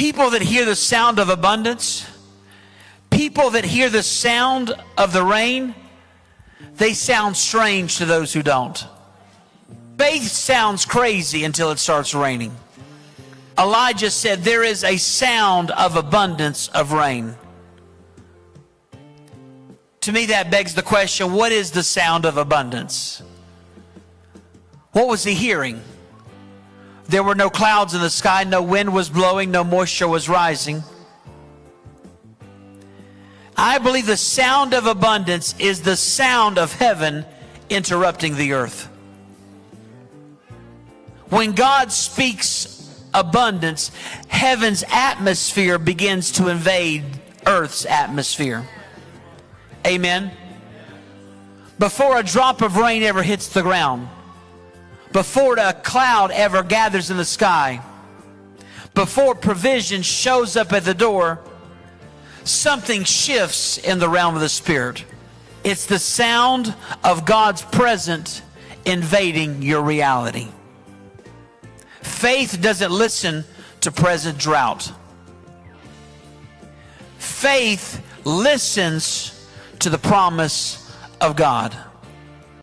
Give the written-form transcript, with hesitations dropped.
People that hear the sound of abundance, people that hear the sound of the rain, they sound strange to those who don't. Faith sounds crazy until it starts raining. Elijah said there is a sound of abundance of rain. To me, that begs the question, what is the sound of abundance? What was he hearing? There were no clouds in the sky, no wind was blowing, no moisture was rising. I believe the sound of abundance is the sound of heaven interrupting the earth. When God speaks abundance, heaven's atmosphere begins to invade earth's atmosphere. Amen. Before a drop of rain ever hits the ground, before a cloud ever gathers in the sky, before provision shows up at the door, something shifts in the realm of the Spirit. It's the sound of God's presence invading your reality. Faith doesn't listen to present drought. Faith listens to the promise of God.